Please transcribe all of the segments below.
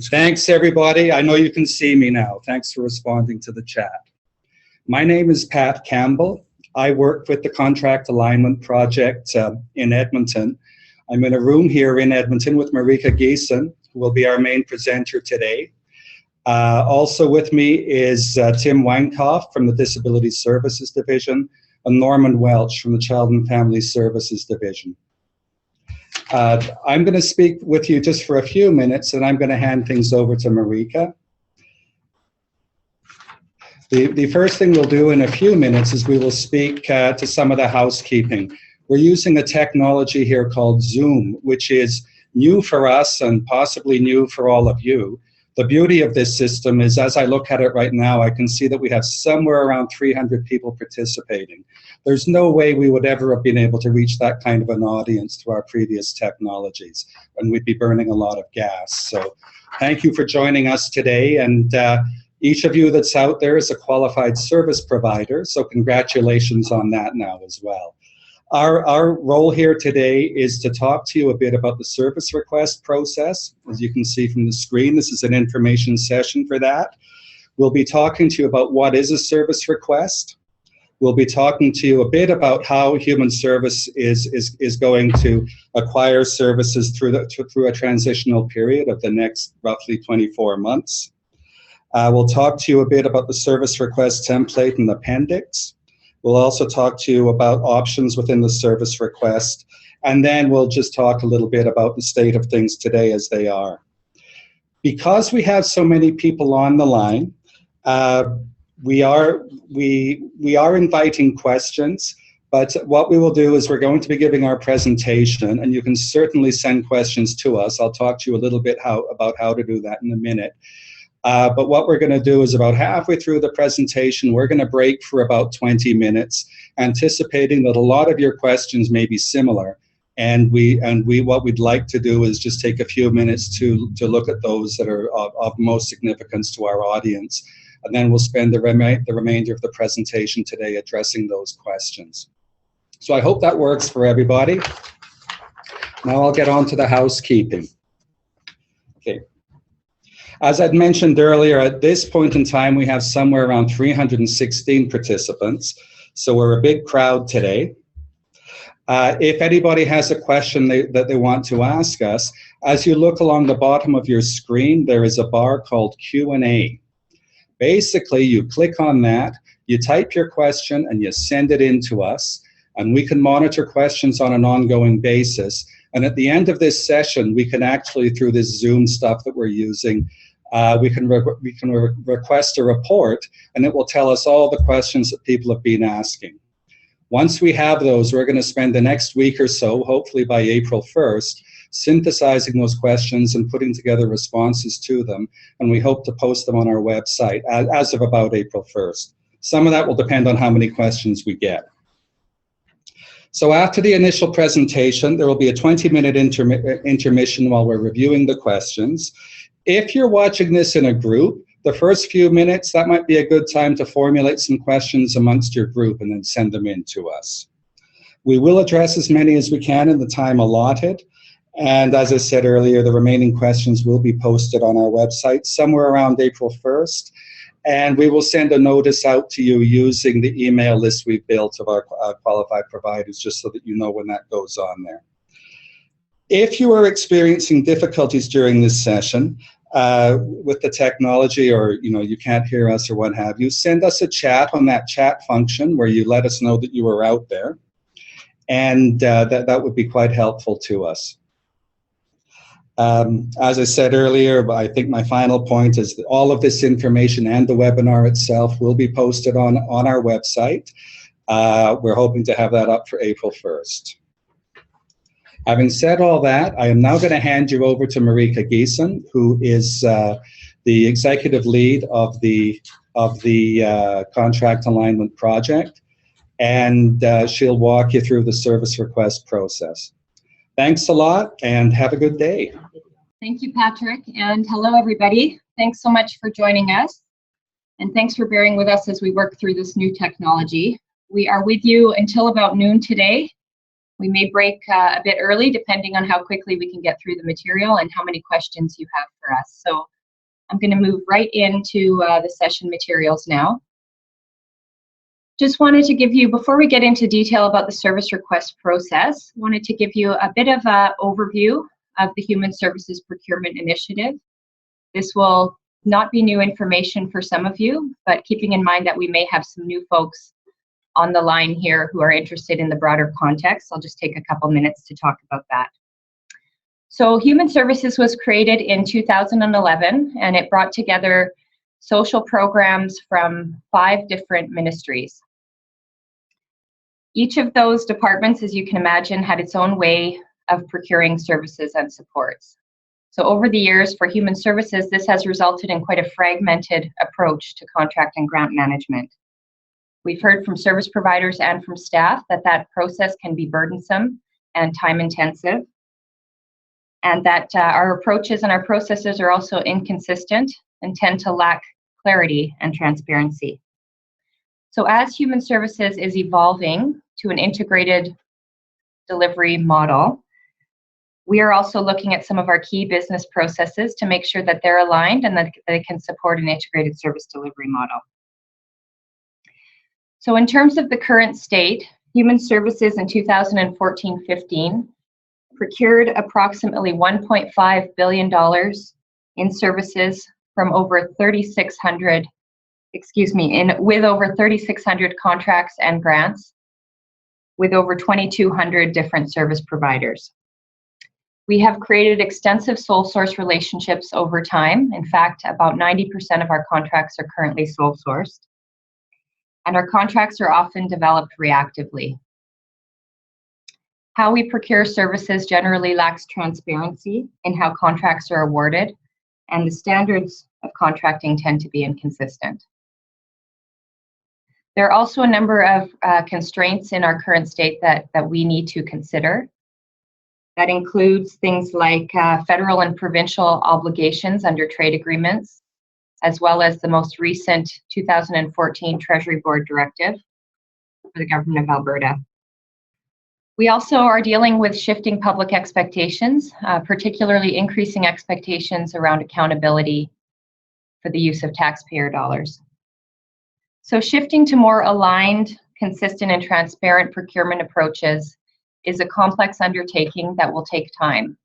Thanks, everybody. I know you can see me now. Thanks for responding to the chat. My name is Pat Campbell. I work with the Contract Alignment Project in Edmonton. I'm in a room here in Edmonton with Marika Geeson, who will be our main presenter today. Also with me is Tim Weinkoff from the Disability Services Division and Norman Welch from the Child and Family Services Division. I'm going to speak with you just for a few minutes, and I'm going to hand things over to Marika. The first thing we'll do in a few minutes is we will speak to some of the housekeeping. We're using a technology here called Zoom, which is new for us and possibly new for all of you. The beauty of this system is, as I look at it right now, I can see that we have somewhere around 300 people participating. There's no way we would ever have been able to reach that kind of an audience through our previous technologies, and we'd be burning a lot of gas. So thank you for joining us today, and each of you that's out there is a qualified service provider, so congratulations on that now as well. Our role here today is to talk to you a bit about the service request process. As you can see from the screen, this is an information session for that. We'll be talking to you about what is a service request. We'll be talking to you a bit about how Human Service is going to acquire services through a transitional period of the next roughly 24 months. We'll talk to you a bit about the service request template and appendix. We'll also talk to you about options within the service request, and then we'll just talk a little bit about the state of things today as they are. Because we have so many people on the line, we are inviting questions, but what we will do is we're going to be giving our presentation, and you can certainly send questions to us. I'll talk to you a little bit about how to do that in a minute. But what we're going to do is about halfway through the presentation, we're going to break for about 20 minutes, anticipating that a lot of your questions may be similar. And what we'd like to do is just take a few minutes to look at those that are of most significance to our audience. And then we'll spend the remainder of the presentation today addressing those questions. So I hope that works for everybody. Now I'll get on to the housekeeping. Okay. As I'd mentioned earlier, at this point in time, we have somewhere around 316 participants, so we're a big crowd today. If anybody has a question that they want to ask us, as you look along the bottom of your screen, there is a bar called Q&A. Basically, you click on that, you type your question, and you send it in to us, and we can monitor questions on an ongoing basis. And at the end of this session, we can actually, through this Zoom stuff that we're using, we can request a report, and it will tell us all the questions that people have been asking. Once we have those, we're going to spend the next week or so, hopefully by April 1st, synthesizing those questions and putting together responses to them, and we hope to post them on our website as of about April 1st. Some of that will depend on how many questions we get. So after the initial presentation, there will be a 20-minute intermission while we're reviewing the questions. If you're watching this in a group, the first few minutes, that might be a good time to formulate some questions amongst your group and then send them in to us. We will address as many as we can in the time allotted. And as I said earlier, the remaining questions will be posted on our website somewhere around April 1st. And we will send a notice out to you using the email list we've built of our qualified providers, just so that you know when that goes on there. If you are experiencing difficulties during this session with the technology, or you can't hear us or what have you, send us a chat on that chat function where you let us know that you are out there, and that would be quite helpful to us. As I said earlier, I think my final point is that all of this information and the webinar itself will be posted on our website. We're hoping to have that up for April 1st. Having said all that, I am now going to hand you over to Marika Geeson, who is the executive lead of the Contract Alignment Project, and she'll walk you through the service request process. Thanks a lot, and have a good day. Thank you, Patrick, and hello, everybody. Thanks so much for joining us, and thanks for bearing with us as we work through this new technology. We are with you until about noon today, We may break a bit early depending on how quickly we can get through the material and how many questions you have for us. So I'm going to move right into the session materials now. Just wanted to give you, before we get into detail about the service request process, wanted to give you a bit of an overview of the Human Services Procurement Initiative. This will not be new information for some of you, but keeping in mind that we may have some new folks on the line here who are interested in the broader context, I'll just take a couple minutes to talk about that. So Human Services was created in 2011, and it brought together social programs from 5 different ministries. Each of those departments, as you can imagine, had its own way of procuring services and supports. So over the years for Human Services, this has resulted in quite a fragmented approach to contract and grant management. We've heard from service providers and from staff that that process can be burdensome and time-intensive, and that our approaches and our processes are also inconsistent and tend to lack clarity and transparency. So as Human Services is evolving to an integrated delivery model, we are also looking at some of our key business processes to make sure that they're aligned and that they can support an integrated service delivery model. So in terms of the current state, Human Services in 2014-15 procured approximately $1.5 billion in services from over 3,600, with over 3,600 contracts and grants, with over 2,200 different service providers. We have created extensive sole source relationships over time. In fact, about 90% of our contracts are currently sole sourced. And our contracts are often developed reactively. How we procure services generally lacks transparency in how contracts are awarded, and the standards of contracting tend to be inconsistent. There are also a number of constraints in our current state that we need to consider. That includes things like federal and provincial obligations under trade agreements, as well as the most recent 2014 Treasury Board directive for the Government of Alberta. We also are dealing with shifting public expectations, particularly increasing expectations around accountability for the use of taxpayer dollars. So shifting to more aligned, consistent, and transparent procurement approaches is a complex undertaking that will take time.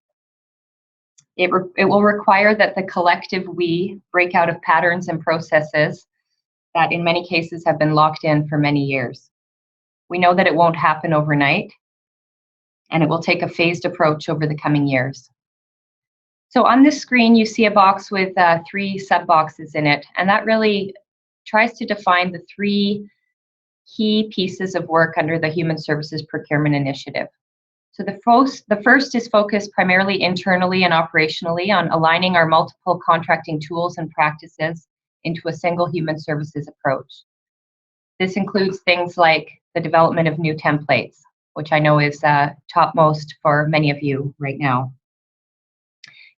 It will require that the collective we break out of patterns and processes that in many cases have been locked in for many years. We know that it won't happen overnight, and it will take a phased approach over the coming years. So on this screen, you see a box with 3 sub-boxes in it, and that really tries to define the 3 key pieces of work under the Human Services Procurement Initiative. So the first is focused primarily internally and operationally on aligning our multiple contracting tools and practices into a single human services approach. This includes things like the development of new templates, which I know is topmost for many of you right now.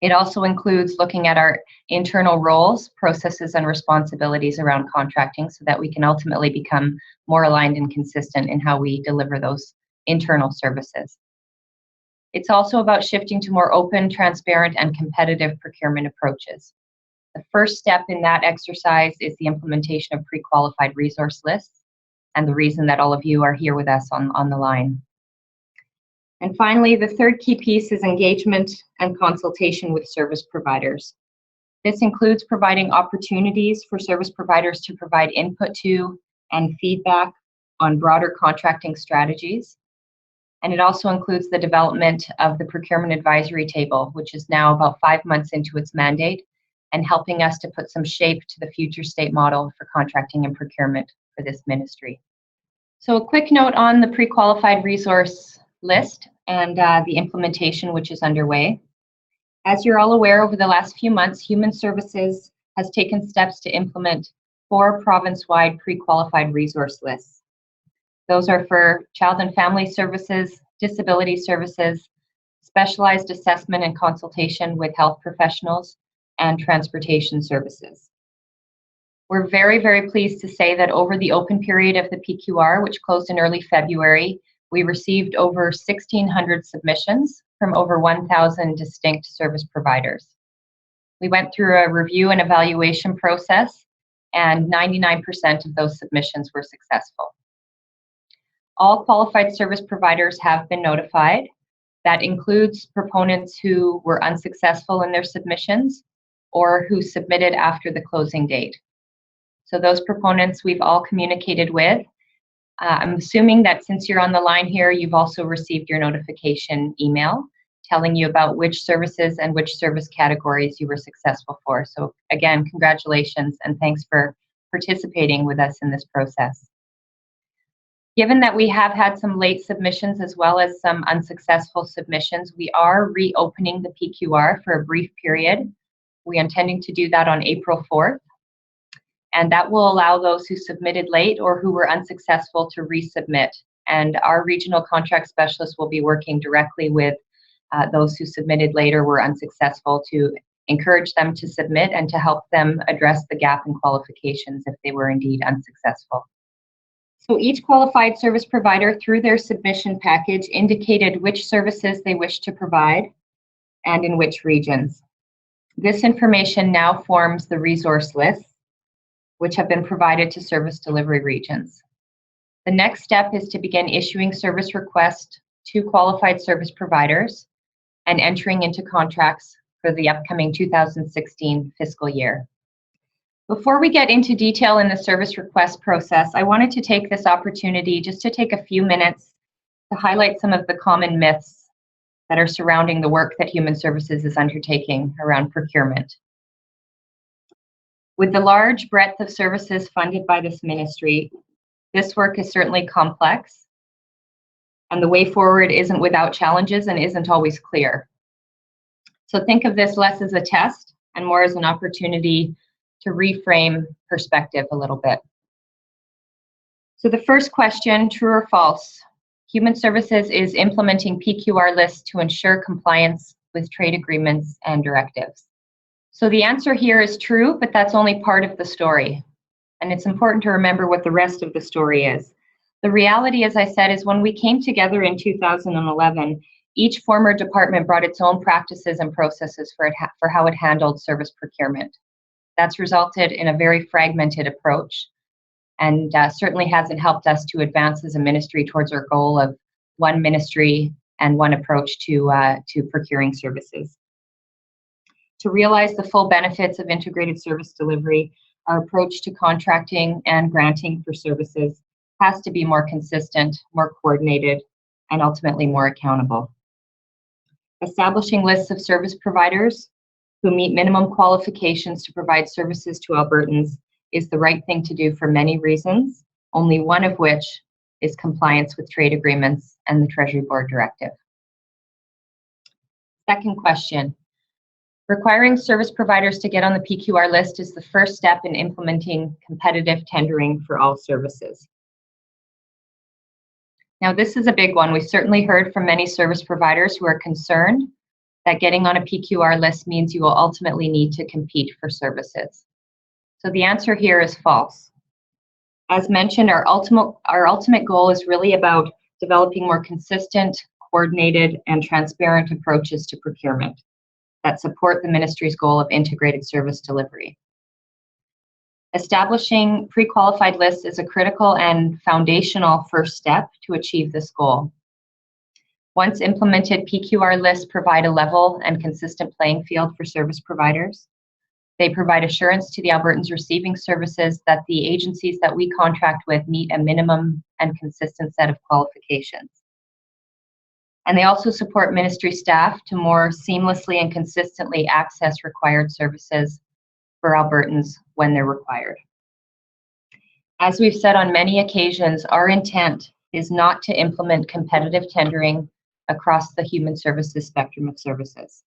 It also includes looking at our internal roles, processes, and responsibilities around contracting so that we can ultimately become more aligned and consistent in how we deliver those internal services. It's also about shifting to more open, transparent, and competitive procurement approaches. The first step in that exercise is the implementation of pre-qualified resource lists, and the reason that all of you are here with us on the line. And finally, the third key piece is engagement and consultation with service providers. This includes providing opportunities for service providers to provide input to and feedback on broader contracting strategies. And it also includes the development of the Procurement Advisory Table, which is now about 5 months into its mandate and helping us to put some shape to the future state model for contracting and procurement for this ministry. So a quick note on the pre-qualified resource list and the implementation which is underway. As you're all aware, over the last few months, Human Services has taken steps to implement 4 province-wide pre-qualified resource lists. Those are for child and family services, disability services, specialized assessment and consultation with health professionals, and transportation services. We're very, very pleased to say that over the open period of the PQR, which closed in early February, We received over 1,600 submissions from over 1,000 distinct service providers. We went through a review and evaluation process, and 99% of those submissions were successful. All qualified service providers have been notified. That includes proponents who were unsuccessful in their submissions or who submitted after the closing date. So those proponents we've all communicated with. I'm assuming that since you're on the line here, you've also received your notification email telling you about which services and which service categories you were successful for. So again, congratulations and thanks for participating with us in this process. Given that we have had some late submissions as well as some unsuccessful submissions, we are reopening the PQR for a brief period. We are intending to do that on April 4th. And that will allow those who submitted late or who were unsuccessful to resubmit. And our regional contract specialists will be working directly with those who submitted late or were unsuccessful to encourage them to submit and to help them address the gap in qualifications if they were indeed unsuccessful. So each qualified service provider through their submission package indicated which services they wish to provide and in which regions. This information now forms the resource list, which have been provided to service delivery regions. The next step is to begin issuing service requests to qualified service providers and entering into contracts for the upcoming 2016 fiscal year. Before we get into detail in the service request process, I wanted to take this opportunity just to take a few minutes to highlight some of the common myths that are surrounding the work that Human Services is undertaking around procurement. With the large breadth of services funded by this ministry, this work is certainly complex, and the way forward isn't without challenges and isn't always clear. So think of this less as a test and more as an opportunity to reframe perspective a little bit. So the first question, true or false? Human Services is implementing PQR lists to ensure compliance with trade agreements and directives. So the answer here is true, but that's only part of the story. And it's important to remember what the rest of the story is. The reality, as I said, is when we came together in 2011, each former department brought its own practices and processes for how it handled service procurement. That's resulted in a very fragmented approach and certainly hasn't helped us to advance as a ministry towards our goal of one ministry and one approach to procuring services. To realize the full benefits of integrated service delivery, our approach to contracting and granting for services has to be more consistent, more coordinated, and ultimately more accountable. Establishing lists of service providers who meet minimum qualifications to provide services to Albertans is the right thing to do for many reasons, only one of which is compliance with trade agreements and the Treasury Board directive. Second question. Requiring service providers to get on the PQR list is the first step in implementing competitive tendering for all services. Now, this is a big one. We've certainly heard from many service providers who are concerned that getting on a PQR list means you will ultimately need to compete for services. So the answer here is false. As mentioned, our ultimate goal is really about developing more consistent, coordinated, and transparent approaches to procurement that support the ministry's goal of integrated service delivery. Establishing pre-qualified lists is a critical and foundational first step to achieve this goal. Once implemented, PQR lists provide a level and consistent playing field for service providers. They provide assurance to the Albertans receiving services that the agencies that we contract with meet a minimum and consistent set of qualifications. And they also support ministry staff to more seamlessly and consistently access required services for Albertans when they're required. As we've said on many occasions, our intent is not to implement competitive tendering across the human services spectrum of services.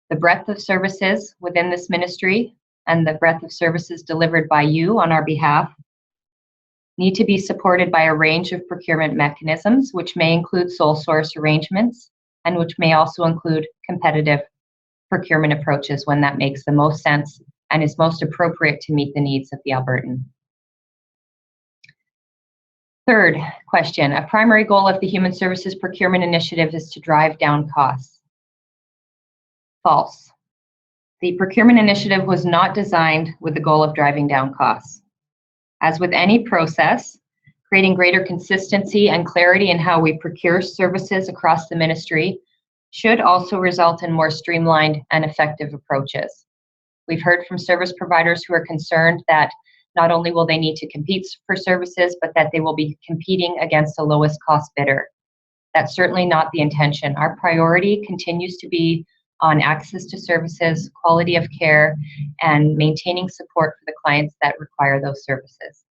The breadth of services within this ministry and the breadth of services delivered by you on our behalf need to be supported by a range of procurement mechanisms, which may include sole source arrangements and which may also include competitive procurement approaches when that makes the most sense and is most appropriate to meet the needs of the Albertan. Third question, a primary goal of the Human Services Procurement Initiative is to drive down costs. False. The Procurement Initiative was not designed with the goal of driving down costs. As with any process, creating greater consistency and clarity in how we procure services across the ministry should also result in more streamlined and effective approaches. We've heard from service providers who are concerned that not only will they need to compete for services, but that they will be competing against the lowest cost bidder. That's certainly not the intention. Our priority continues to be on access to services, quality of care, and maintaining support for the clients that require those services.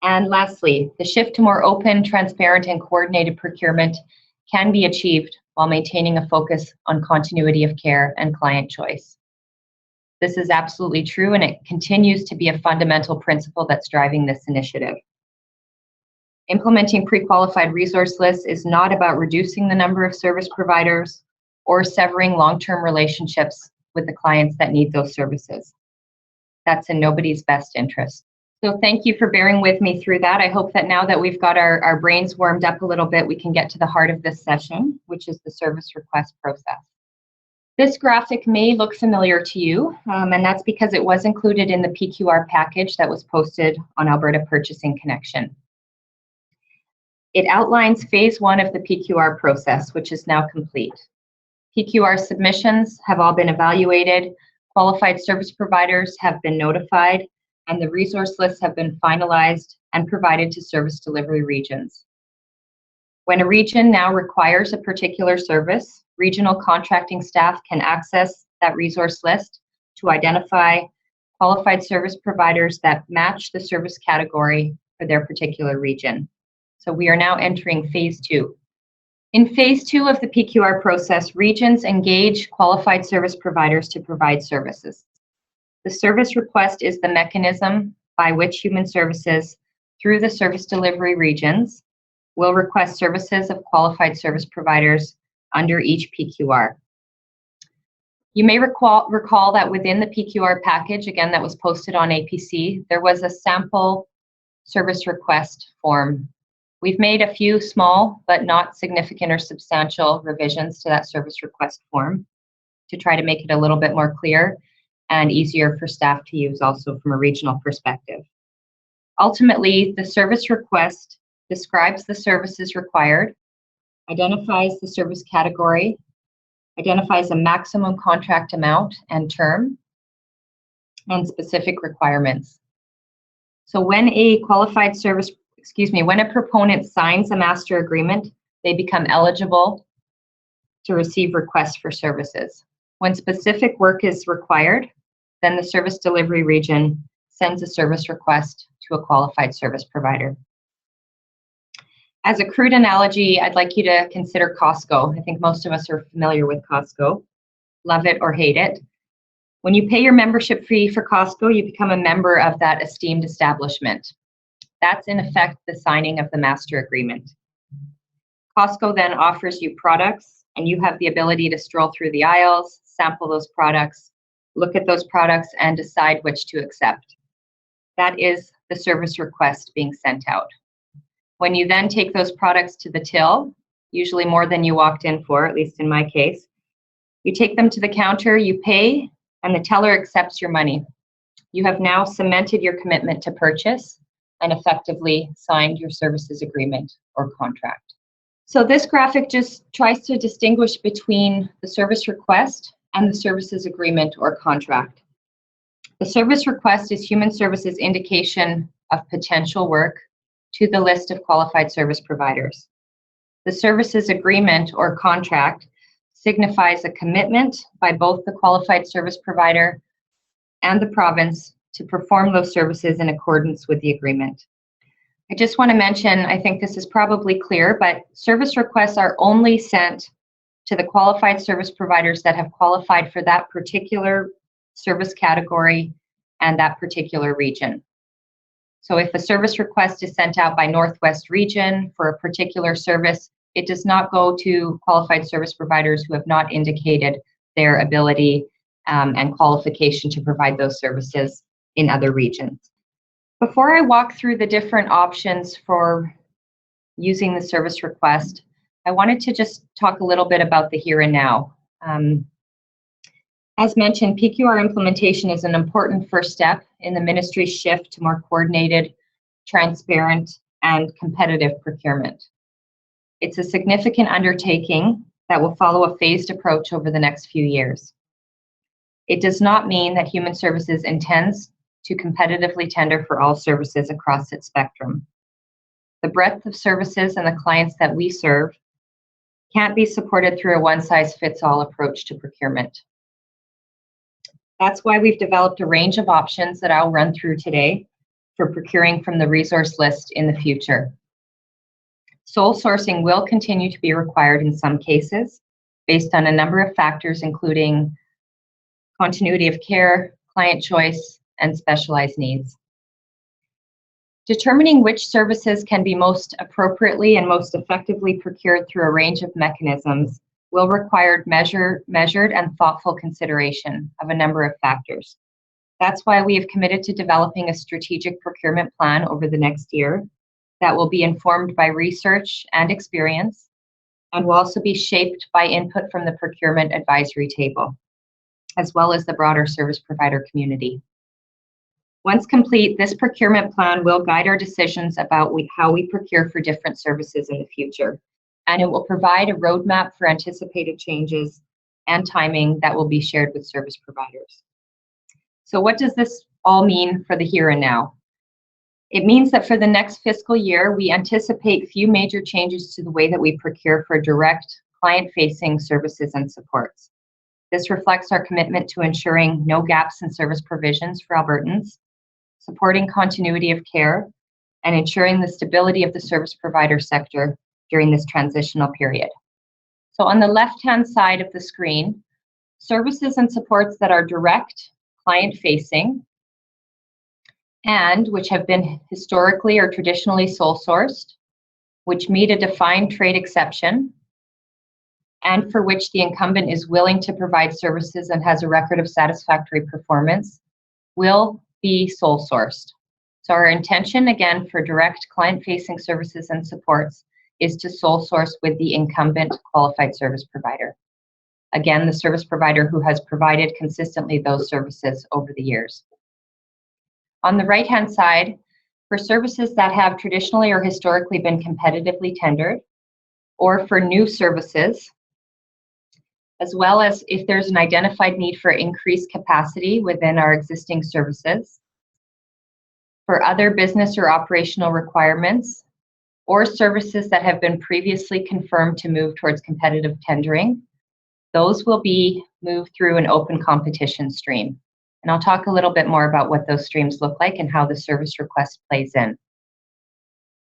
And lastly, the shift to more open, transparent, and coordinated procurement can be achieved while maintaining a focus on continuity of care and client choice. This is absolutely true, and it continues to be a fundamental principle that's driving this initiative. Implementing pre-qualified resource lists is not about reducing the number of service providers or severing long-term relationships with the clients that need those services. That's in nobody's best interest. So thank you for bearing with me through that. I hope that now that we've got our brains warmed up a little bit, we can get to the heart of this session, which is the service request process. This graphic may look familiar to you, and that's because it was included in the PQR package that was posted on Alberta Purchasing Connection. It outlines phase 1 of the PQR process, which is now complete. PQR submissions have all been evaluated, qualified service providers have been notified, and the resource lists have been finalized and provided to service delivery regions. When a region now requires a particular service, regional contracting staff can access that resource list to identify qualified service providers that match the service category for their particular region. So we are now entering phase 2. In phase 2 of the PQR process, regions engage qualified service providers to provide services. The service request is the mechanism by which Human Services, through the service delivery regions, will request services of qualified service providers under each PQR. You may recall that within the PQR package, again, that was posted on APC, there was a sample service request form. We've made a few small but not significant or substantial revisions to that service request form to try to make it a little bit more clear and easier for staff to use also from a regional perspective. Ultimately, the service request describes the services required, identifies the service category, identifies a maximum contract amount and term, and specific requirements. So when a when a proponent signs a master agreement, they become eligible to receive requests for services. When specific work is required, then the service delivery region sends a service request to a qualified service provider. As a crude analogy, I'd like you to consider Costco. I think most of us are familiar with Costco, love it or hate it. When you pay your membership fee for Costco, you become a member of that esteemed establishment. That's in effect the signing of the master agreement. Costco then offers you products, and you have the ability to stroll through the aisles, sample those products, look at those products, and decide which to accept. That is the service request being sent out. When you then take those products to the till, usually more than you walked in for, at least in my case, you take them to the counter, you pay, and the teller accepts your money. You have now cemented your commitment to purchase and effectively signed your services agreement or contract. So this graphic just tries to distinguish between the service request and the services agreement or contract. The service request is Human Services' indication of potential work to the list of qualified service providers. The services agreement or contract signifies a commitment by both the qualified service provider and the province to perform those services in accordance with the agreement. I just want to mention, I think this is probably clear, but service requests are only sent to the qualified service providers that have qualified for that particular service category and that particular region. So if a service request is sent out by Northwest Region for a particular service, it does not go to qualified service providers who have not indicated their ability and qualification to provide those services in other regions. Before I walk through the different options for using the service request, I wanted to just talk a little bit about the here and now. As mentioned, PQR implementation is an important first step in the ministry's shift to more coordinated, transparent, and competitive procurement. It's a significant undertaking that will follow a phased approach over the next few years. It does not mean that Human Services intends to competitively tender for all services across its spectrum. The breadth of services and the clients that we serve can't be supported through a one-size-fits-all approach to procurement. That's why we've developed a range of options that I'll run through today for procuring from the resource list in the future. Sole sourcing will continue to be required in some cases based on a number of factors, including continuity of care, client choice, and specialized needs. Determining which services can be most appropriately and most effectively procured through a range of mechanisms will require measured and thoughtful consideration of a number of factors. That's why we have committed to developing a strategic procurement plan over the next year that will be informed by research and experience and will also be shaped by input from the procurement advisory table, as well as the broader service provider community. Once complete, this procurement plan will guide our decisions about how we procure for different services in the future, and it will provide a roadmap for anticipated changes and timing that will be shared with service providers. So what does this all mean for the here and now? It means that for the next fiscal year, we anticipate few major changes to the way that we procure for direct client-facing services and supports. This reflects our commitment to ensuring no gaps in service provisions for Albertans, supporting continuity of care, and ensuring the stability of the service provider sector during this transitional period. So on the left-hand side of the screen, services and supports that are direct, client-facing, and which have been historically or traditionally sole-sourced, which meet a defined trade exception, and for which the incumbent is willing to provide services and has a record of satisfactory performance, will be sole-sourced. So our intention, again, for direct client-facing services and supports is to sole source with the incumbent qualified service provider. Again, the service provider who has provided consistently those services over the years. On the right-hand side, for services that have traditionally or historically been competitively tendered, or for new services, as well as if there's an identified need for increased capacity within our existing services, for other business or operational requirements, or services that have been previously confirmed to move towards competitive tendering, those will be moved through an open competition stream. And I'll talk a little bit more about what those streams look like and how the service request plays in.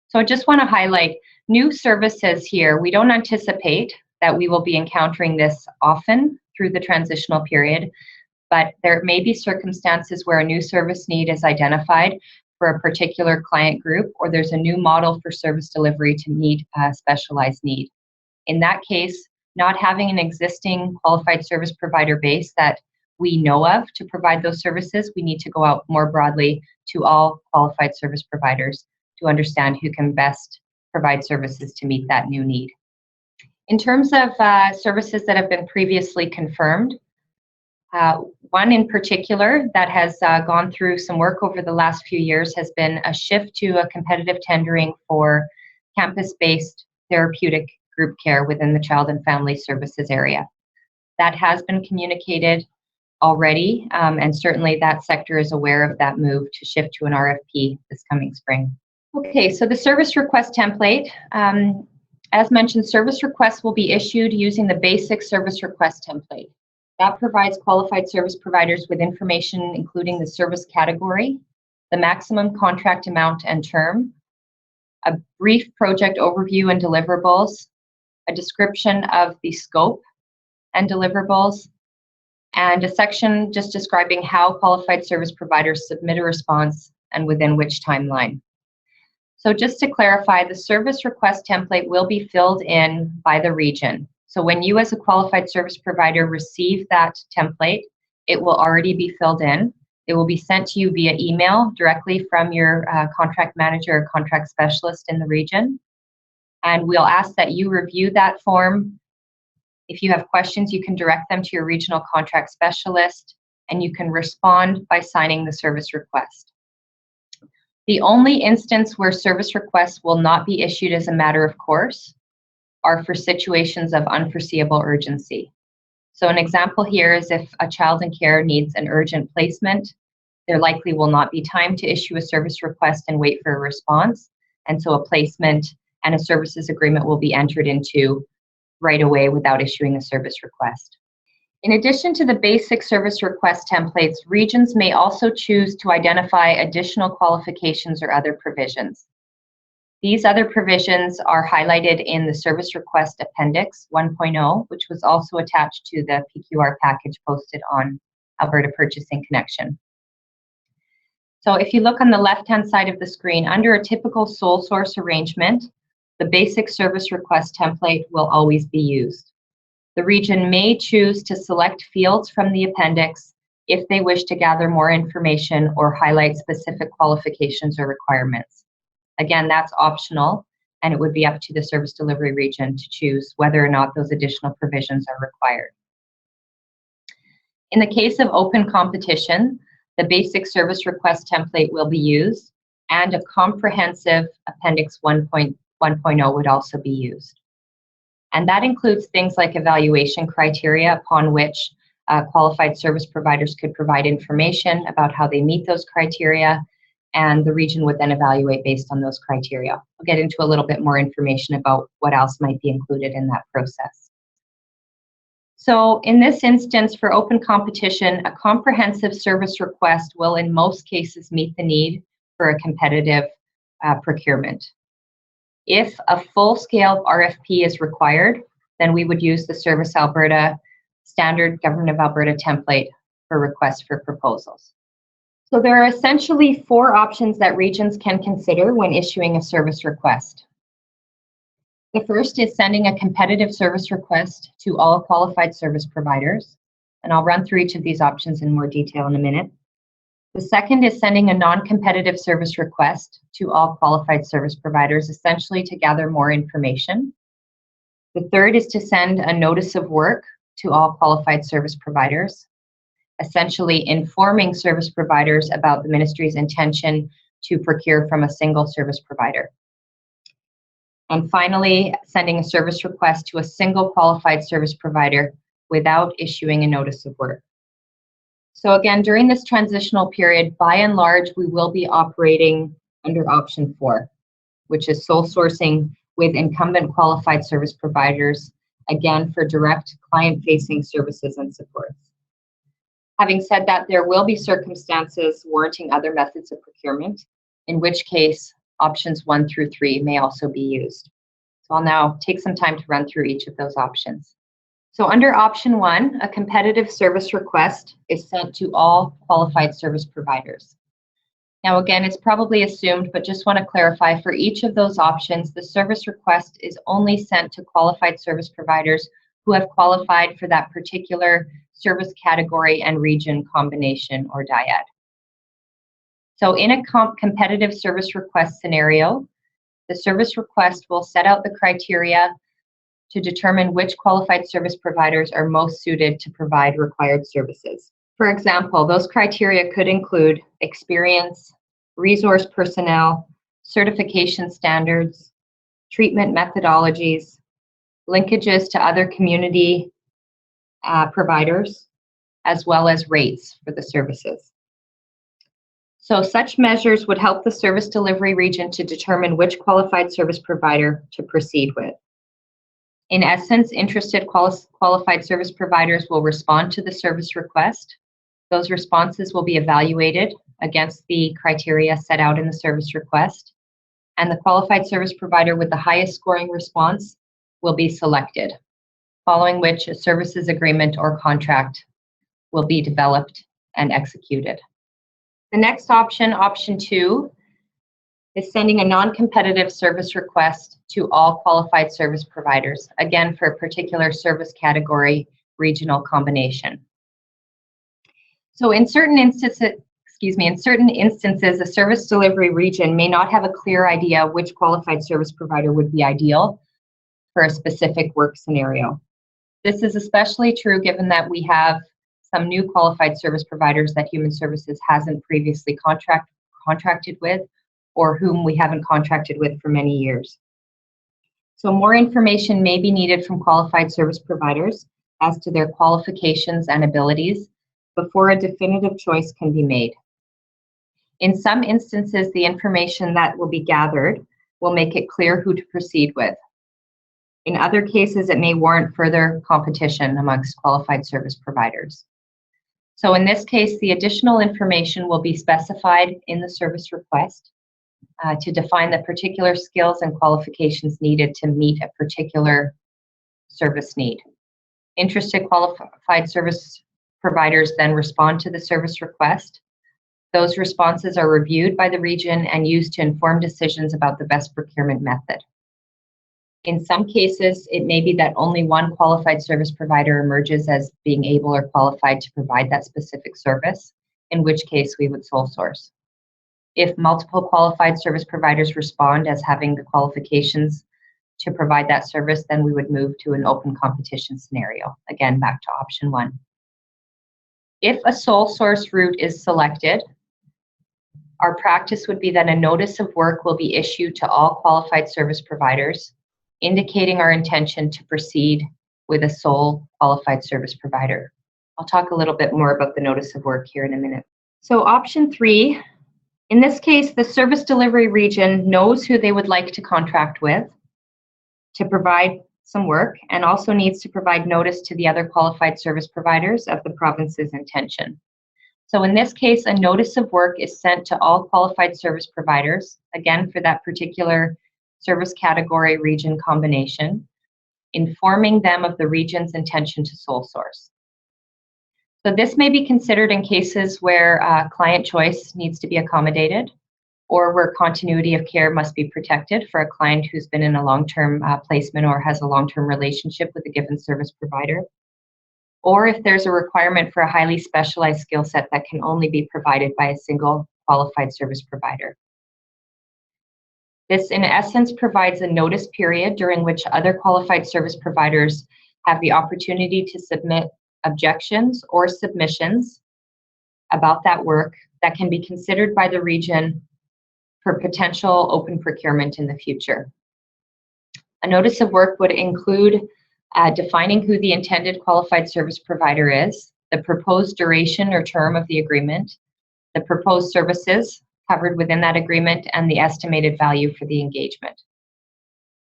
So I just want to highlight new services here. We don't anticipate that we will be encountering this often through the transitional period, but there may be circumstances where a new service need is identified for a particular client group, or there's a new model for service delivery to meet a specialized need. In that case, not having an existing qualified service provider base that we know of to provide those services, we need to go out more broadly to all qualified service providers to understand who can best provide services to meet that new need. In terms of services that have been previously confirmed, one in particular that has gone through some work over the last few years has been a shift to a competitive tendering for campus-based therapeutic group care within the child and family services area. That has been communicated already, and certainly that sector is aware of that move to shift to an RFP this coming spring. Okay, so the service request template. As mentioned, service requests will be issued using the basic service request template. That provides qualified service providers with information including the service category, the maximum contract amount and term, a brief project overview and deliverables, a description of the scope and deliverables, and a section just describing how qualified service providers submit a response and within which timeline. So just to clarify, the service request template will be filled in by the region. So when you as a qualified service provider receive that template, it will already be filled in. It will be sent to you via email directly from your contract manager or contract specialist in the region. And we'll ask that you review that form. If you have questions, you can direct them to your regional contract specialist, and you can respond by signing the service request. The only instance where service requests will not be issued as a matter of course are for situations of unforeseeable urgency. So an example here is if a child in care needs an urgent placement, there likely will not be time to issue a service request and wait for a response. And so a placement and a services agreement will be entered into right away without issuing a service request. In addition to the basic service request templates, regions may also choose to identify additional qualifications or other provisions. These other provisions are highlighted in the Service Request Appendix 1.0, which was also attached to the PQR package posted on Alberta Purchasing Connection. So if you look on the left-hand side of the screen, under a typical sole source arrangement, the basic service request template will always be used. The region may choose to select fields from the appendix if they wish to gather more information or highlight specific qualifications or requirements. Again, that's optional, and it would be up to the service delivery region to choose whether or not those additional provisions are required. In the case of open competition, the basic service request template will be used, and a comprehensive Appendix 1.0 would also be used. And that includes things like evaluation criteria upon which qualified service providers could provide information about how they meet those criteria, and the region would then evaluate based on those criteria. We'll get into a little bit more information about what else might be included in that process. So in this instance, for open competition, a comprehensive service request will in most cases meet the need for a competitive procurement. If a full-scale RFP is required, then we would use the Service Alberta standard Government of Alberta template for requests for proposals. So there are essentially 4 options that regions can consider when issuing a service request. The first is sending a competitive service request to all qualified service providers, and I'll run through each of these options in more detail in a minute. The second is sending a non-competitive service request to all qualified service providers, essentially to gather more information. The third is to send a notice of work to all qualified service providers, essentially informing service providers about the ministry's intention to procure from a single service provider. And finally, sending a service request to a single qualified service provider without issuing a notice of work. So again, during this transitional period, by and large, we will be operating under option 4, which is sole sourcing with incumbent qualified service providers, again, for direct client-facing services and supports. Having said that, there will be circumstances warranting other methods of procurement, in which case options 1 through 3 may also be used. So I'll now take some time to run through each of those options. So under option 1, a competitive service request is sent to all qualified service providers. Now again, it's probably assumed, but just want to clarify, for each of those options, the service request is only sent to qualified service providers who have qualified for that particular service category and region combination or dyad. So in a competitive service request scenario, the service request will set out the criteria to determine which qualified service providers are most suited to provide required services. For example, those criteria could include experience, resource personnel, certification standards, treatment methodologies, linkages to other community providers, as well as rates for the services. So such measures would help the service delivery region to determine which qualified service provider to proceed with. In essence, interested qualified service providers will respond to the service request. Those responses will be evaluated against the criteria set out in the service request, and the qualified service provider with the highest scoring response will be selected, following which a services agreement or contract will be developed and executed. The next option, option 2, is sending a non-competitive service request to all qualified service providers, again for a particular service category regional combination. So in certain in certain instances, a service delivery region may not have a clear idea which qualified service provider would be ideal for a specific work scenario. This is especially true given that we have some new qualified service providers that Human Services hasn't previously contracted with, or whom we haven't contracted with for many years. So more information may be needed from qualified service providers as to their qualifications and abilities before a definitive choice can be made. In some instances, the information that will be gathered will make it clear who to proceed with. In other cases, it may warrant further competition amongst qualified service providers. So in this case, the additional information will be specified in the service request to define the particular skills and qualifications needed to meet a particular service need. Interested qualified service providers then respond to the service request. Those responses are reviewed by the region and used to inform decisions about the best procurement method. In some cases, it may be that only one qualified service provider emerges as being able or qualified to provide that specific service, in which case we would sole source. If multiple qualified service providers respond as having the qualifications to provide that service, then we would move to an open competition scenario. Again, back to option 1. If a sole source route is selected, our practice would be that a notice of work will be issued to all qualified service providers, indicating our intention to proceed with a sole qualified service provider. I'll talk a little bit more about the notice of work here in a minute. So option 3, in this case, the service delivery region knows who they would like to contract with to provide some work, and also needs to provide notice to the other qualified service providers of the province's intention. So in this case, a notice of work is sent to all qualified service providers, again for that particular service category region combination, informing them of the region's intention to sole source. So this may be considered in cases where client choice needs to be accommodated, or where continuity of care must be protected for a client who's been in a long-term placement or has a long-term relationship with a given service provider, or if there's a requirement for a highly specialized skill set that can only be provided by a single qualified service provider. This, in essence, provides a notice period during which other qualified service providers have the opportunity to submit objections or submissions about that work that can be considered by the region for potential open procurement in the future. A notice of work would include defining who the intended qualified service provider is, the proposed duration or term of the agreement, the proposed services covered within that agreement, and the estimated value for the engagement.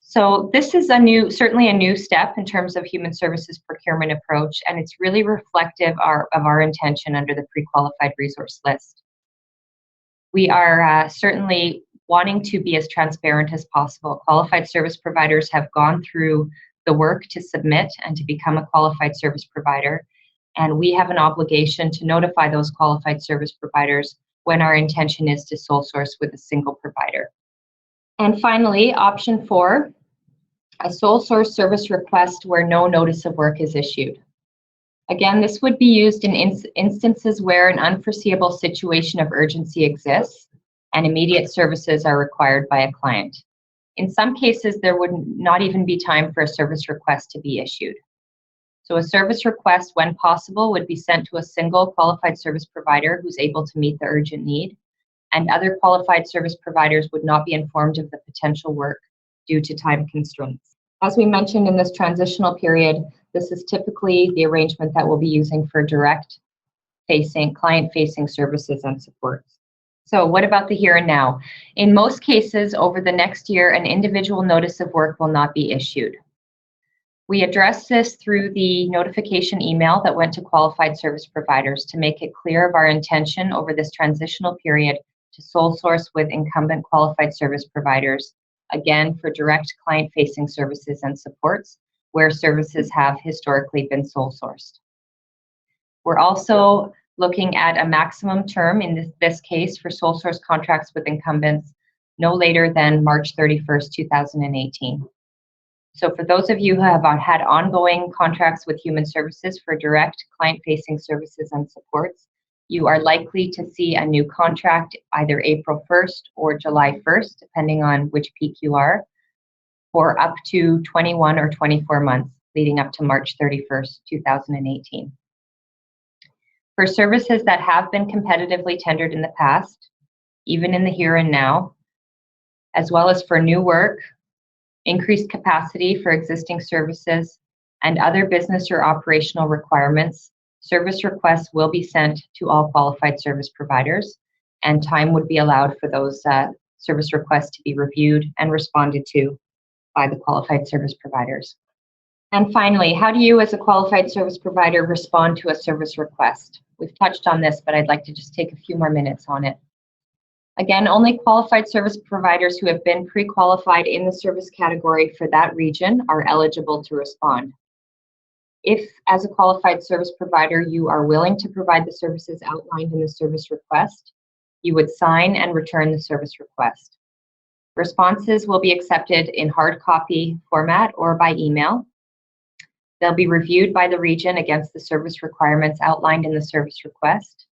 So this is certainly a new step in terms of Human Services procurement approach, and it's really reflective of our intention under the pre-qualified resource list. We are certainly wanting to be as transparent as possible. Qualified service providers have gone through the work to submit and to become a qualified service provider, and we have an obligation to notify those qualified service providers when our intention is to sole source with a single provider. And finally, option 4, a sole source service request where no notice of work is issued. Again, this would be used in instances where an unforeseeable situation of urgency exists and immediate services are required by a client. In some cases, there would not even be time for a service request to be issued. So a service request, when possible, would be sent to a single qualified service provider who's able to meet the urgent need, and other qualified service providers would not be informed of the potential work due to time constraints. As we mentioned in this transitional period, this is typically the arrangement that we'll be using for client-facing services and supports. So what about the here and now? In most cases, over the next year, an individual notice of work will not be issued. We addressed this through the notification email that went to qualified service providers to make it clear of our intention over this transitional period to sole source with incumbent qualified service providers, again for direct client-facing services and supports where services have historically been sole sourced. We're also looking at a maximum term in this case for sole source contracts with incumbents no later than March 31st, 2018. So for those of you who have had ongoing contracts with Human Services for direct client-facing services and supports, You are likely to see a new contract either April 1st or July 1st, depending on which peak you are, for up to 21 or 24 months, leading up to March 31st, 2018. For services that have been competitively tendered in the past, even in the here and now, as well as for new work, increased capacity for existing services, and other business or operational requirements, service requests will be sent to all qualified service providers, and time would be allowed for those service requests to be reviewed and responded to by the qualified service providers. And finally, how do you as a qualified service provider respond to a service request? We've touched on this, but I'd like to just take a few more minutes on it. Again, only qualified service providers who have been pre-qualified in the service category for that region are eligible to respond. If, as a qualified service provider, you are willing to provide the services outlined in the service request, you would sign and return the service request. Responses will be accepted in hard copy format or by email. They'll be reviewed by the region against the service requirements outlined in the service request,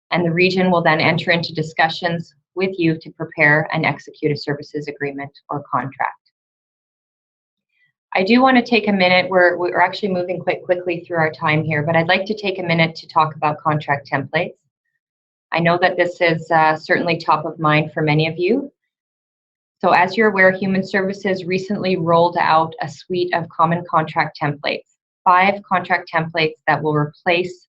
and the region will then enter into discussions with you to prepare and execute a services agreement or contract. I do want to take a minute, we're actually moving quite quickly through our time here, but I'd like to take a minute to talk about contract templates. I know that this is certainly top of mind for many of you. So as you're aware, Human Services recently rolled out a suite of common contract templates, 5 contract templates that will replace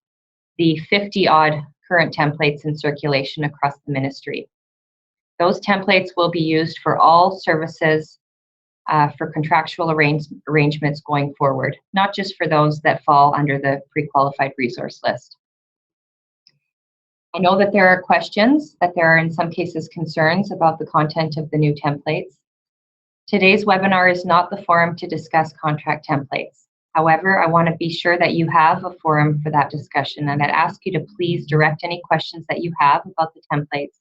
the 50-odd current templates in circulation across the ministry. Those templates will be used for all services for contractual arrangements going forward, not just for those that fall under the pre-qualified resource list. I know that there are questions, that there are in some cases concerns about the content of the new templates. Today's webinar is not the forum to discuss contract templates. However, I want to be sure that you have a forum for that discussion, and I'd ask you to please direct any questions that you have about the templates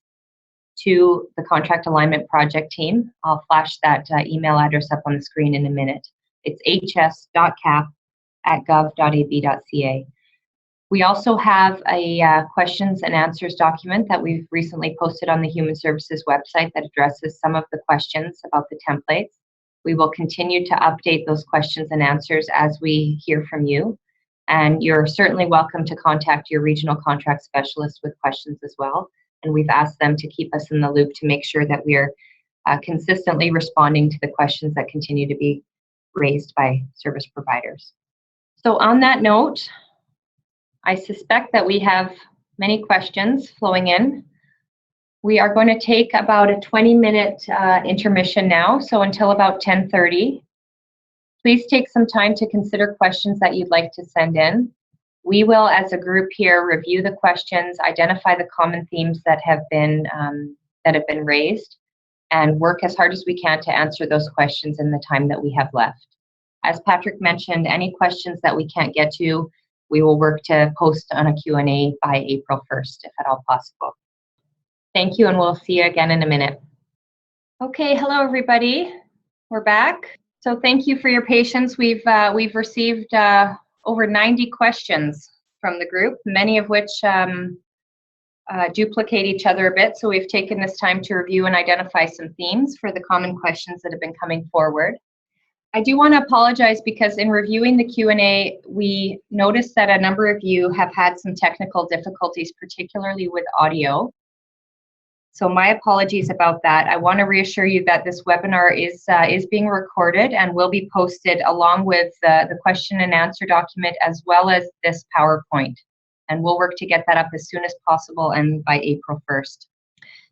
to the Contract Alignment Project team. I'll flash that email address up on the screen in a minute. It's hs.cap@gov.ab.ca. We also have a questions and answers document that we've recently posted on the Human Services website that addresses some of the questions about the templates. We will continue to update those questions and answers as we hear from you. And you're certainly welcome to contact your regional contract specialist with questions as well. And we've asked them to keep us in the loop to make sure that we're consistently responding to the questions that continue to be raised by service providers. So on that note, I suspect that we have many questions flowing in. We are going to take about a 20-minute intermission now, so until about 10:30. Please take some time to consider questions that you'd like to send in. We will, as a group here, review the questions, identify the common themes that have been raised, and work as hard as we can to answer those questions in the time that we have left. As Patrick mentioned, any questions that we can't get to, we will work to post on a Q&A by April 1st, if at all possible. Thank you, and we'll see you again in a minute. Okay, hello everybody. We're back. So thank you for your patience. We've received over 90 questions from the group, many of which duplicate each other a bit. So we've taken this time to review and identify some themes for the common questions that have been coming forward. I do want to apologize because in reviewing the Q&A, we noticed that a number of you have had some technical difficulties, particularly with audio. So my apologies about that. I want to reassure you that this webinar is being recorded and will be posted along with the question and answer document as well as this PowerPoint. And we'll work to get that up as soon as possible and by April 1st.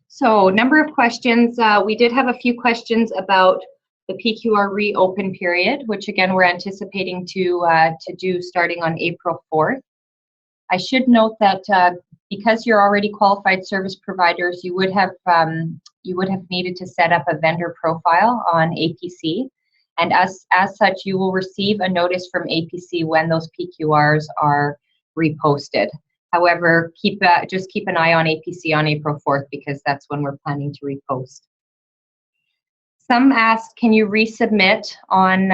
So number of questions. We did have a few questions about the PQR reopen period, which again we're anticipating to do starting on April 4th. I should note that because you're already qualified service providers, you would have needed to set up a vendor profile on APC, and as such, you will receive a notice from APC when those PQRs are reposted. However, just keep an eye on APC on April 4th because that's when we're planning to repost. Some asked, can you resubmit on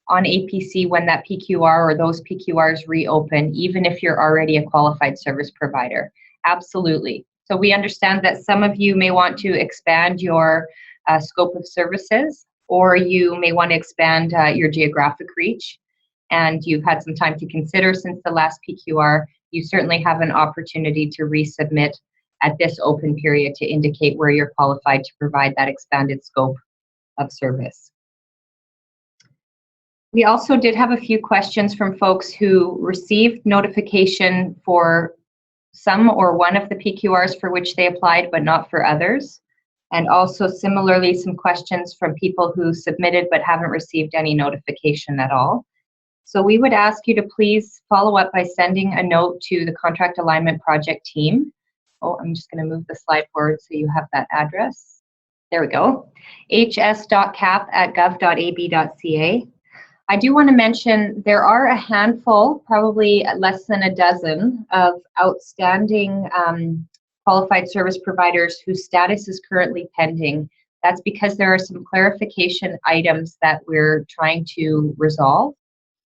on APC when that PQR or those PQRs reopen, even if you're already a qualified service provider? Absolutely. So we understand that some of you may want to expand your scope of services, or you may want to expand your geographic reach, and you've had some time to consider since the last PQR. You certainly have an opportunity to resubmit at this open period to indicate where you're qualified to provide that expanded scope of service. We also did have a few questions from folks who received notification for some or one of the PQRs for which they applied, but not for others. And also similarly, some questions from people who submitted but haven't received any notification at all. So we would ask you to please follow up by sending a note to the Contract Alignment Project team. Oh, I'm just going to move the slide forward so you have that address. There we go. hs.cap@gov.ab.ca. I do want to mention there are a handful, probably less than a dozen, of outstanding qualified service providers whose status is currently pending. That's because there are some clarification items that we're trying to resolve.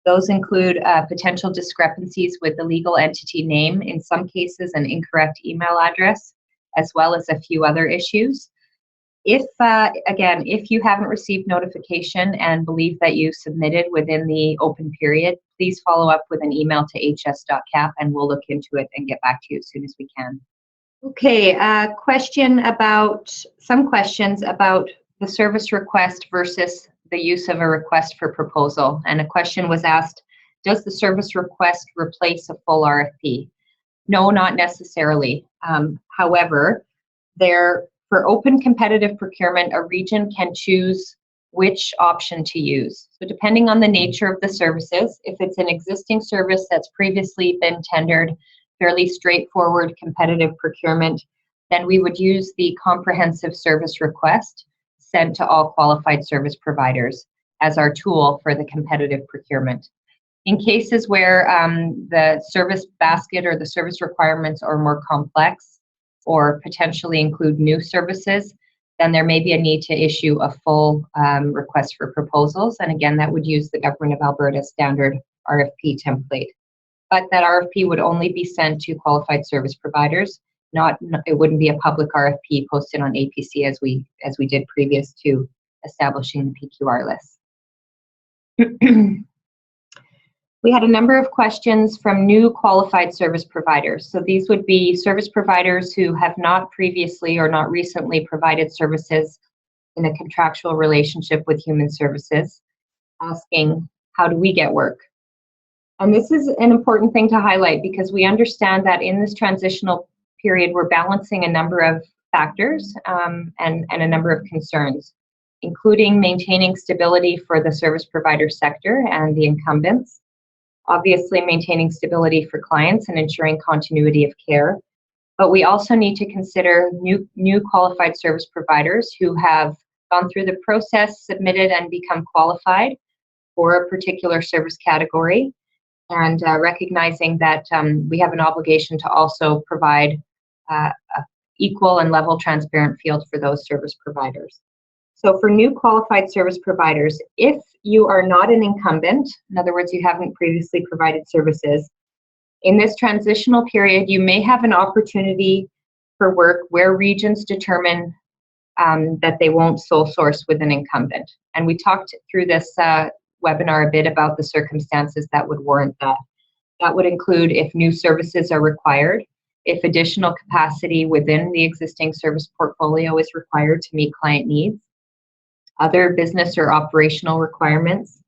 Those include potential discrepancies with the legal entity name, in some cases an incorrect email address, as well as a few other issues. If, again, if you haven't received notification and believe that you submitted within the open period, please follow up with an email to hs.cap and we'll look into it and get back to you as soon as we can. Okay, some questions about the service request versus the use of a request for proposal. And a question was asked, does the service request replace a full RFP? No, not necessarily. However, for open competitive procurement, a region can choose which option to use. So depending on the nature of the services, if it's an existing service that's previously been tendered, fairly straightforward competitive procurement, then we would use the comprehensive service request sent to all qualified service providers as our tool for the competitive procurement. In cases where the service basket or the service requirements are more complex, or potentially include new services, then there may be a need to issue a full request for proposals. And again, that would use the Government of Alberta standard RFP template. But that RFP would only be sent to qualified service providers. It wouldn't be a public RFP posted on APC as we did previous to establishing the PQR list. We had a number of questions from new qualified service providers. So these would be service providers who have not previously or not recently provided services in a contractual relationship with human services, asking, how do we get work? And this is an important thing to highlight because we understand that in this transitional period, we're balancing a number of factors and a number of concerns, including maintaining stability for the service provider sector and the incumbents, obviously maintaining stability for clients and ensuring continuity of care. But we also need to consider new qualified service providers who have gone through the process, submitted, and become qualified for a particular service category, and recognizing that we have an obligation to also provide a equal and level transparent field for those service providers. So for new qualified service providers, if you are not an incumbent, in other words, you haven't previously provided services, in this transitional period, you may have an opportunity for work where regions determine that they won't sole source with an incumbent. And we talked through this webinar a bit about the circumstances that would warrant that. That would include if new services are required, if additional capacity within the existing service portfolio is required to meet client needs, other business or operational requirements,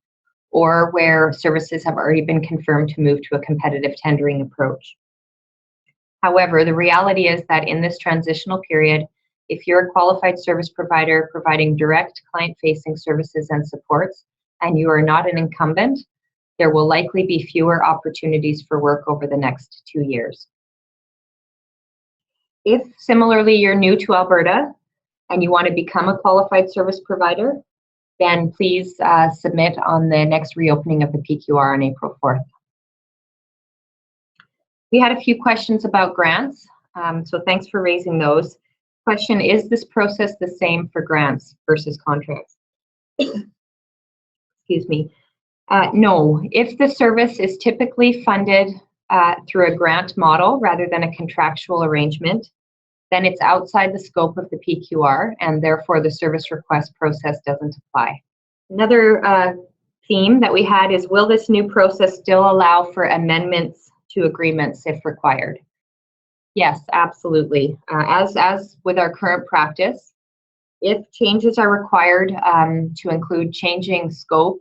or where services have already been confirmed to move to a competitive tendering approach. However, the reality is that in this transitional period, if you're a qualified service provider providing direct client-facing services and supports, and you are not an incumbent, there will likely be fewer opportunities for work over the next 2 years. If similarly you're new to Alberta and you want to become a qualified service provider, then please submit on the next reopening of the PQR on April 4th. We had a few questions about grants, so thanks for raising those. Question, is this process the same for grants versus contracts? Excuse me. No, if the service is typically funded through a grant model rather than a contractual arrangement, then it's outside the scope of the PQR, and therefore the service request process doesn't apply. Another theme that we had is, will this new process still allow for amendments to agreements if required? Yes, absolutely. As with our current practice, if changes are required to include changing scope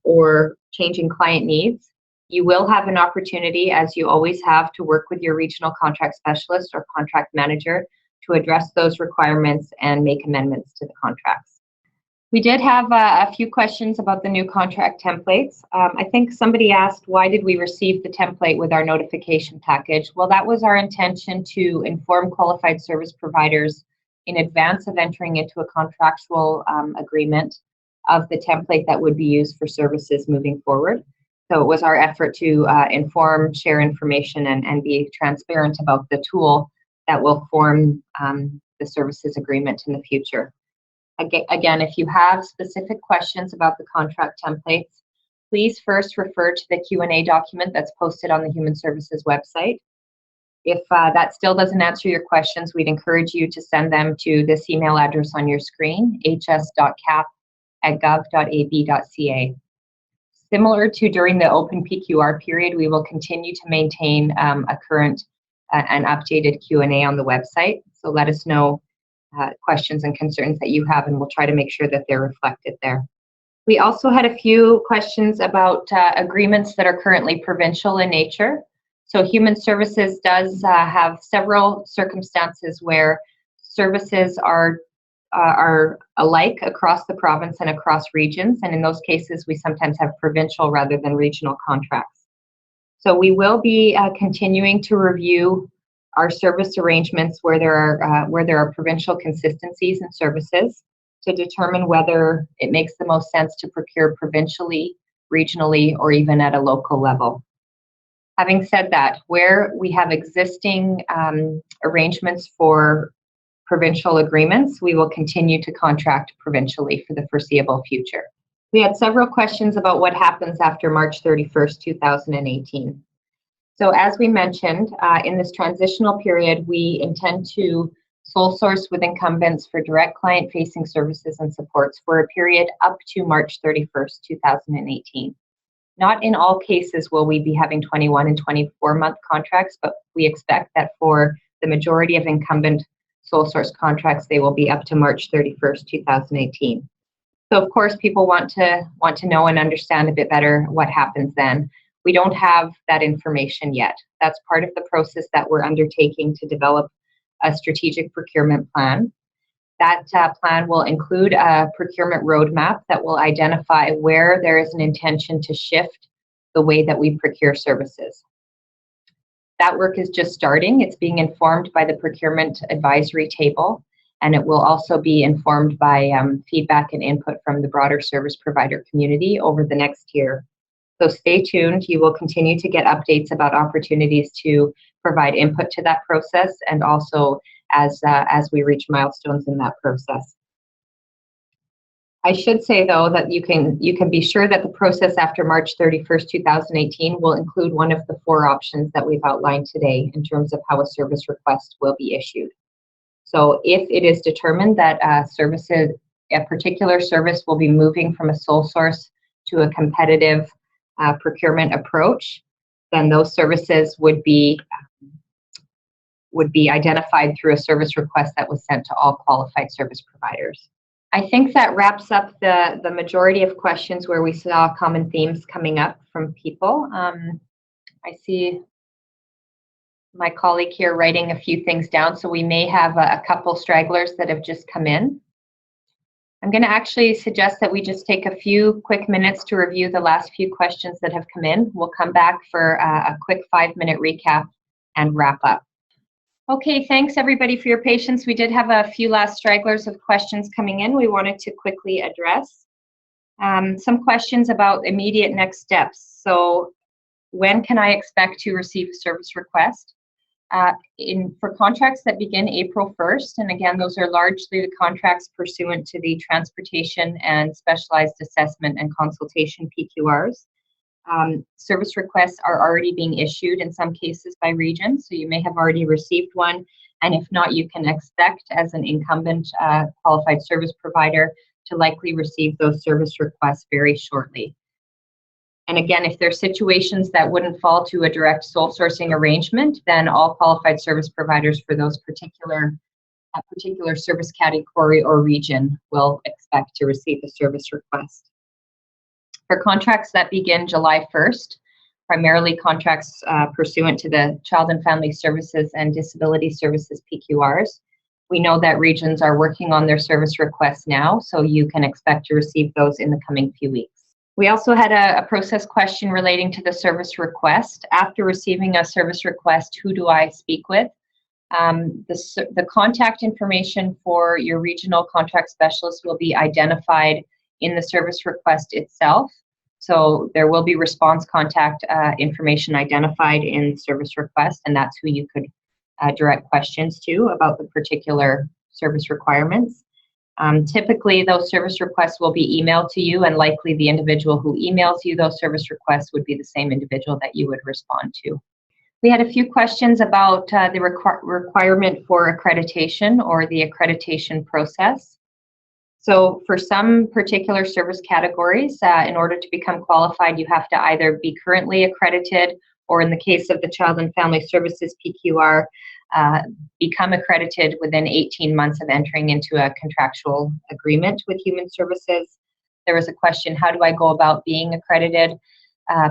or changing client needs, you will have an opportunity, as you always have, to work with your regional contract specialist or contract manager to address those requirements and make amendments to the contracts. We did have a few questions about the new contract templates. I think somebody asked, why did we receive the template with our notification package? Well, that was our intention to inform qualified service providers in advance of entering into a contractual agreement of the template that would be used for services moving forward. So it was our effort to inform, share information, and be transparent about the tool that will form the services agreement in the future. Again, if you have specific questions about the contract templates, please first refer to the Q&A document that's posted on the Human Services website. If that still doesn't answer your questions, we'd encourage you to send them to this email address on your screen, hs.cap@gov.ab.ca. Similar to during the open PQR period, we will continue to maintain a current and updated Q&A on the website. So let us know questions and concerns that you have, and we'll try to make sure that they're reflected there. We also had a few questions about agreements that are currently provincial in nature. So Human Services does have several circumstances where services are alike across the province and across regions, and in those cases we sometimes have provincial rather than regional contracts. So we will be continuing to review our service arrangements where there are provincial consistencies in services to determine whether it makes the most sense to procure provincially, regionally, or even at a local level. Having said that, where we have existing arrangements for provincial agreements, we will continue to contract provincially for the foreseeable future. We had several questions about what happens after March 31st, 2018. So as we mentioned, in this transitional period, we intend to sole source with incumbents for direct client-facing services and supports for a period up to March 31st, 2018. Not in all cases will we be having 21 and 24-month contracts, but we expect that for the majority of incumbent sole source contracts, they will be up to March 31st, 2018. So of course, people want to know and understand a bit better what happens then. We don't have that information yet. That's part of the process that we're undertaking to develop a strategic procurement plan. That plan will include a procurement roadmap that will identify where there is an intention to shift the way that we procure services. That work is just starting. It's being informed by the procurement advisory table, and it will also be informed by feedback and input from the broader service provider community over the next year. So stay tuned. You will continue to get updates about opportunities to provide input to that process, and also as we reach milestones in that process. I should say, though, that you can be sure that the process after March 31st, 2018 will include one of the 4 options that we've outlined today in terms of how a service request will be issued. So if it is determined that a particular service will be moving from a sole source to a competitive procurement approach, then those services would be identified through a service request that was sent to all qualified service providers. I think that wraps up the majority of questions where we saw common themes coming up from people. I see my colleague here writing a few things down, so we may have a couple stragglers that have just come in. I'm going to actually suggest that we just take a few quick minutes to review the last few questions that have come in. We'll come back for a quick 5-minute recap and wrap up. Okay, thanks everybody for your patience. We did have a few last stragglers of questions coming in we wanted to quickly address. Some questions about immediate next steps. So when can I expect to receive a service request? For contracts that begin April 1st, and again, those are largely the contracts pursuant to the Transportation and Specialized Assessment and Consultation PQRs. Service requests are already being issued in some cases by region, so you may have already received one, and if not, you can expect as an incumbent qualified service provider to likely receive those service requests very shortly. And again, if there are situations that wouldn't fall to a direct sole sourcing arrangement, then all qualified service providers for those particular service category or region will expect to receive a service request. For contracts that begin July 1st, primarily contracts pursuant to the Child and Family Services and Disability Services PQRs, we know that regions are working on their service requests now, so you can expect to receive those in the coming few weeks. We also had a process question relating to the service request. After receiving a service request, who do I speak with? The contact information for your regional contract specialist will be identified in the service request itself. So there will be response contact information identified in service request, and that's who you could direct questions to about the particular service requirements. Typically, those service requests will be emailed to you, and likely the individual who emails you those service requests would be the same individual that you would respond to. We had a few questions about the requirement for accreditation or the accreditation process. So for some particular service categories, in order to become qualified, you have to either be currently accredited, or in the case of the Child and Family Services PQR, become accredited within 18 months of entering into a contractual agreement with Human Services. There was a question, how do I go about being accredited?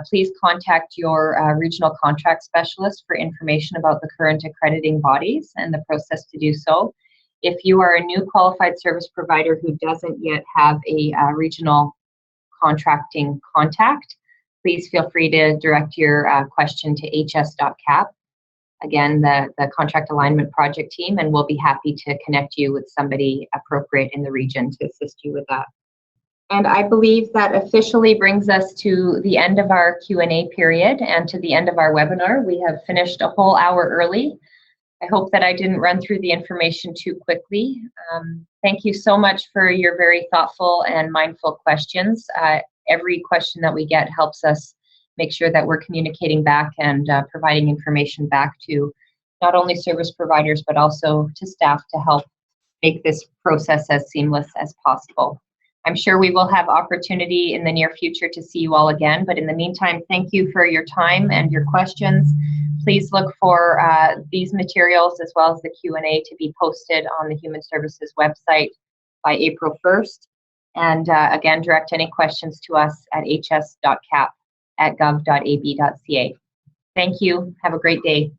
Please contact your regional contract specialist for information about the current accrediting bodies and the process to do so. If you are a new qualified service provider who doesn't yet have a regional contracting contact, please feel free to direct your question to hs.cap. Again, the Contract Alignment Project team, and we'll be happy to connect you with somebody appropriate in the region to assist you with that. And I believe that officially brings us to the end of our Q&A period and to the end of our webinar. We have finished a whole hour early. I hope that I didn't run through the information too quickly. Thank you so much for your very thoughtful and mindful questions. Every question that we get helps us make sure that we're communicating back and providing information back to not only service providers, but also to staff to help make this process as seamless as possible. I'm sure we will have opportunity in the near future to see you all again, but in the meantime, thank you for your time and your questions. Please look for these materials as well as the Q&A to be posted on the Human Services website by April 1st. And again, direct any questions to us at hs.cap@gov.ab.ca. Thank you. Have a great day.